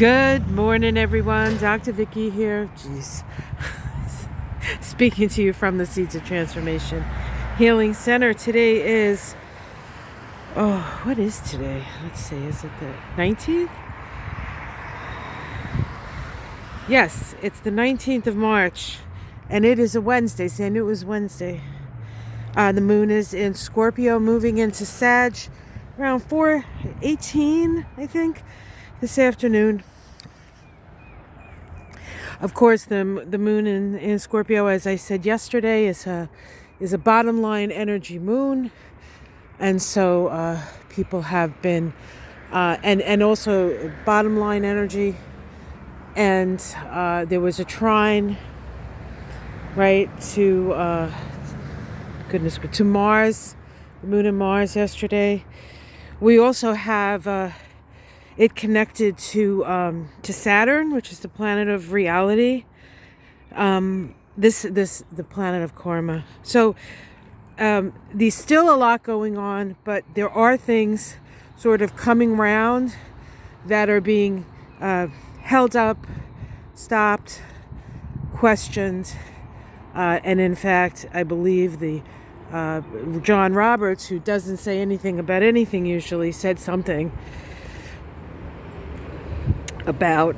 Good morning, everyone. Dr. Vicky here. Jeez. Speaking to you from the Seeds of Transformation Healing Center. Today is, what is today? Let's see, is it the 19th? Yes, it's the 19th of March, and it is a Wednesday. See, I knew it was Wednesday. The moon is in Scorpio, moving into Sag around 4:18, I think, this afternoon. Of course, the moon in Scorpio, as I said yesterday, is a bottom line energy moon, and so people have been and also bottom line energy, and there was a trine, right, to to Mars, the moon and Mars yesterday. We also have it connected to Saturn, which is the planet of reality. The planet of karma. So there's still a lot going on, but there are things sort of coming round that are being held up, stopped, questioned, and in fact, I believe the John Roberts, who doesn't say anything about anything usually, said something about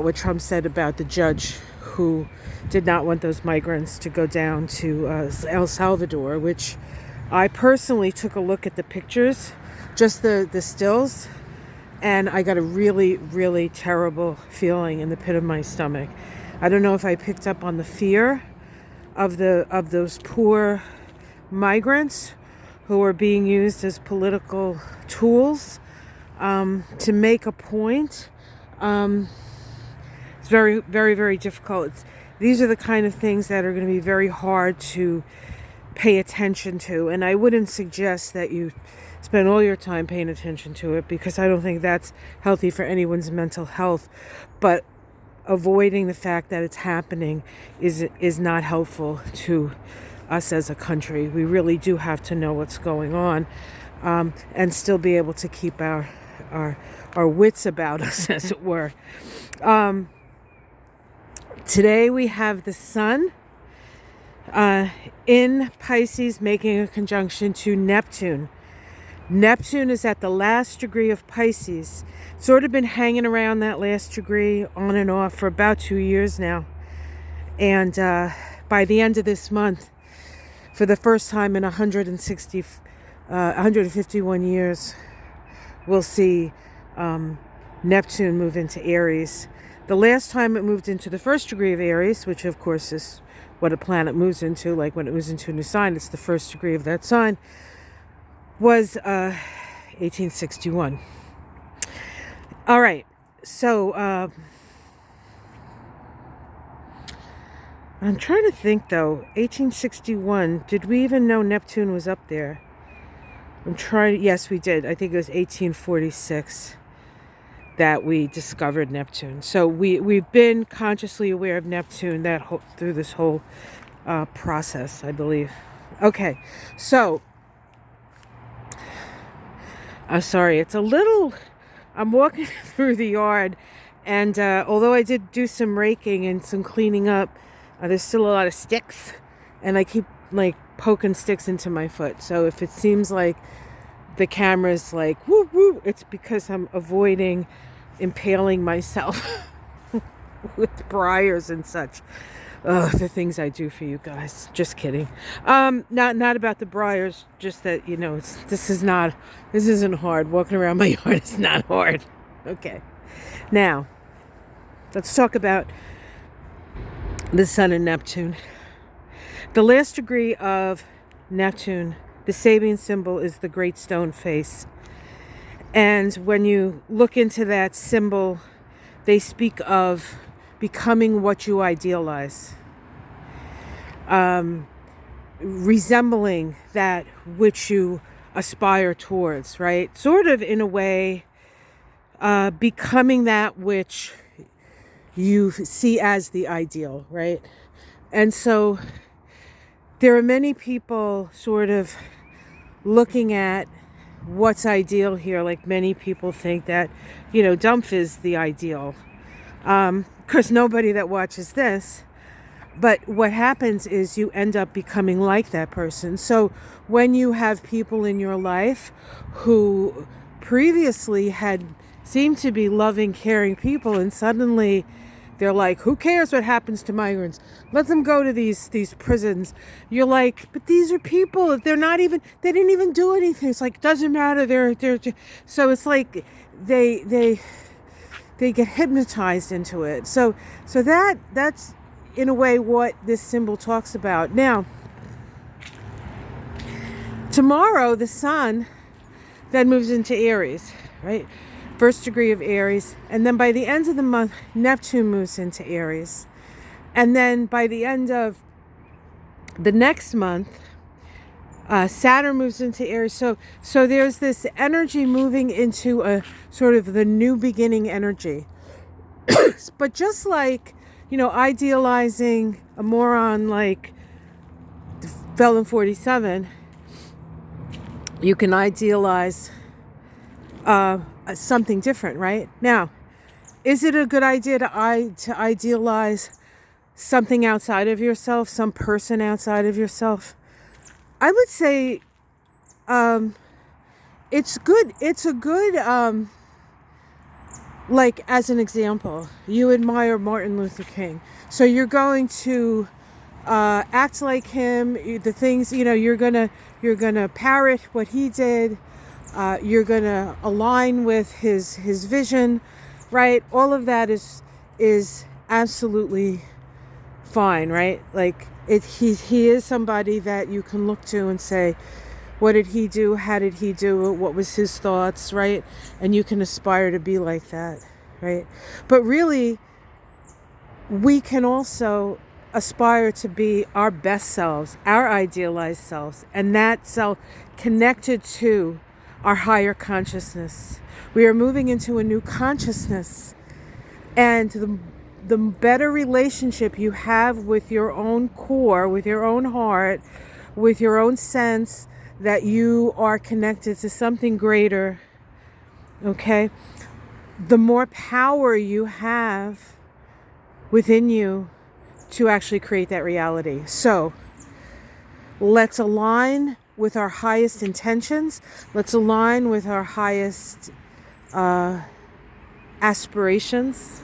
what Trump said about the judge who did not want those migrants to go down to El Salvador, which I personally took a look at the pictures, just the stills, and I got a really, really terrible feeling in the pit of my stomach. I don't know if I picked up on the fear of those poor migrants who are being used as political tools to make a point. It's very, very, very difficult. These are the kind of things that are going to be very hard to pay attention to, and I wouldn't suggest that you spend all your time paying attention to it, because I don't think that's healthy for anyone's mental health. But avoiding the fact that it's happening is not helpful to us as a country. We really do have to know what's going on, and still be able to keep our wits about us, as it were. Today we have the sun in Pisces making a conjunction to Neptune. Neptune is at the last degree of Pisces. Sort of been hanging around that last degree on and off for about 2 years now. And by the end of this month, for the first time in 151 years, we'll see Neptune move into Aries. The last time it moved into the first degree of Aries, which of course is what a planet moves into, like when it moves into a new sign, it's the first degree of that sign, was 1861. All right, so I'm trying to think though, 1861, did we even know Neptune was up there? Yes, we did. I think it was 1846 that we discovered Neptune. So we've been consciously aware of Neptune through this whole process, I believe. Okay, so I'm sorry, I'm walking through the yard, and although I did do some raking and some cleaning up, there's still a lot of sticks, and I keep poking sticks into my foot. So if it seems like the camera's like woo woo, it's because I'm avoiding impaling myself with briars and such. The things I do for you guys. Just kidding. Not about the briars, just that, this isn't hard. Walking around my yard is not hard. Okay. Now, let's talk about the sun and Neptune. The last degree of Neptune, the Sabian symbol, is the great stone face. And when you look into that symbol, they speak of becoming what you idealize, resembling that which you aspire towards, right? Sort of in a way, becoming that which you see as the ideal, right? And so there are many people sort of looking at what's ideal here. Like many people think that, Dumpf is the ideal. Of course, nobody that watches this. But what happens is you end up becoming like that person. So when you have people in your life who previously had seemed to be loving, caring people, and suddenly they're like, who cares what happens to migrants? Let them go to these prisons. You're like, but these are people. They didn't even do anything. It's like, doesn't matter. They're so it's like they get hypnotized into it. So that's in a way what this symbol talks about. Now, tomorrow the sun then moves into Aries, right? First degree of Aries. And then by the end of the month, Neptune moves into Aries. And then by the end of the next month, Saturn moves into Aries. So there's this energy moving into a sort of the new beginning energy. But just like, idealizing a moron like Felon 47, you can idealize something different, right? Now, is it a good idea to idealize something outside of yourself, some person outside of yourself? I would say it's good. It's a good, like, as an example, you admire Martin Luther King. So you're going to act like him. The things, you're gonna parrot what he did. You're gonna align with his vision, right? All of that is absolutely fine, right? Like he is somebody that you can look to and say, what did he do? How did he do it? What was his thoughts, right? And you can aspire to be like that, right? But really, we can also aspire to be our best selves, our idealized selves, and that self connected to our higher consciousness. We are moving into a new consciousness, and the better relationship you have with your own core, with your own heart, with your own sense that you are connected to something greater, okay? The more power you have within you to actually create that reality. So let's align with our highest intentions. Let's align with our highest aspirations.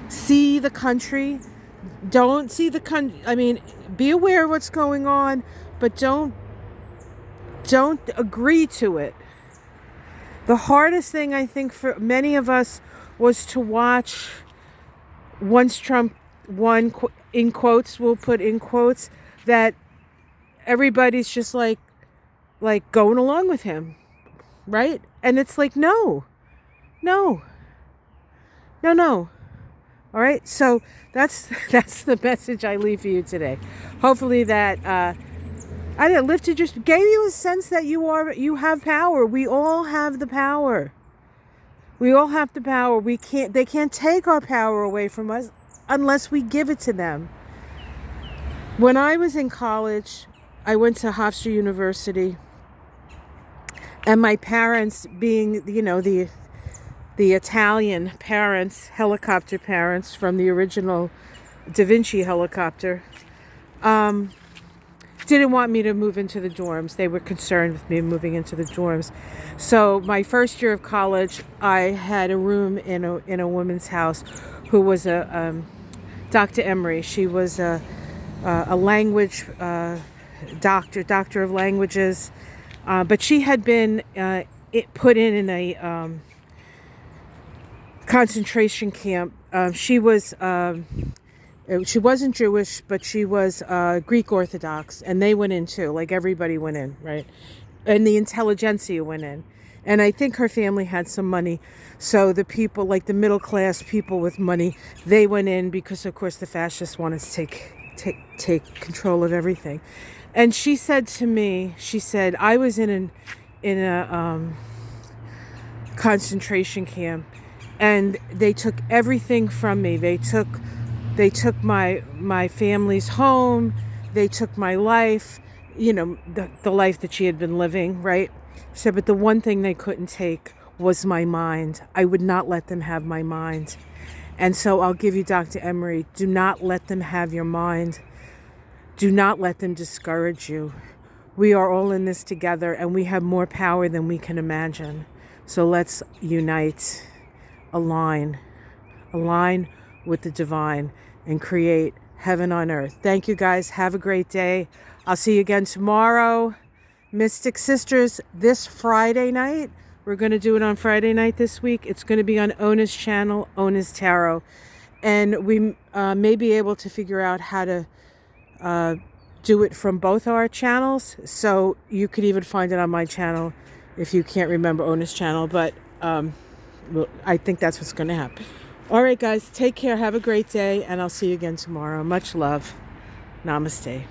See the country. Don't see the country. I mean, be aware of what's going on, but don't agree to it. The hardest thing, I think, for many of us was to watch once Trump won, in quotes, we'll put in quotes, that everybody's just like going along with him, right? And it's like, no. All right, so that's the message I leave for you today. Hopefully that lifted, just gave you a sense that you have power. We all have the power. We all have the power. They can't take our power away from us unless we give it to them. When I was in college, I went to Hofstra University, and my parents, being, the Italian parents, helicopter parents from the original Da Vinci helicopter, didn't want me to move into the dorms. They were concerned with me moving into the dorms. So my first year of college, I had a room in a woman's house who was a Dr. Emery. She was a language doctor of languages, but she had been put in a concentration camp. She wasn't Jewish, but she was Greek Orthodox, and they went in too. Like everybody went in, right? And the intelligentsia went in. And I think her family had some money. So the people, like the middle class people with money, they went in because, of course, the fascists wanted to take control of everything. And she said to me, I was in a concentration camp, and they took everything from me. They took my family's home. They took my life, the life that she had been living, right? She said, but the one thing they couldn't take was my mind. I would not let them have my mind. And so I'll give you, Dr. Emery, do not let them have your mind. Do not let them discourage you. We are all in this together, and we have more power than we can imagine. So let's unite, align with the divine, and create heaven on earth. Thank you, guys. Have a great day. I'll see you again tomorrow. Mystic Sisters, this Friday night. We're going to do it on Friday night this week. It's going to be on Ona's channel, Ona's Tarot. And we may be able to figure out how to do it from both our channels. So you could even find it on my channel if you can't remember Ona's channel. But I think that's what's going to happen. All right, guys. Take care. Have a great day. And I'll see you again tomorrow. Much love. Namaste.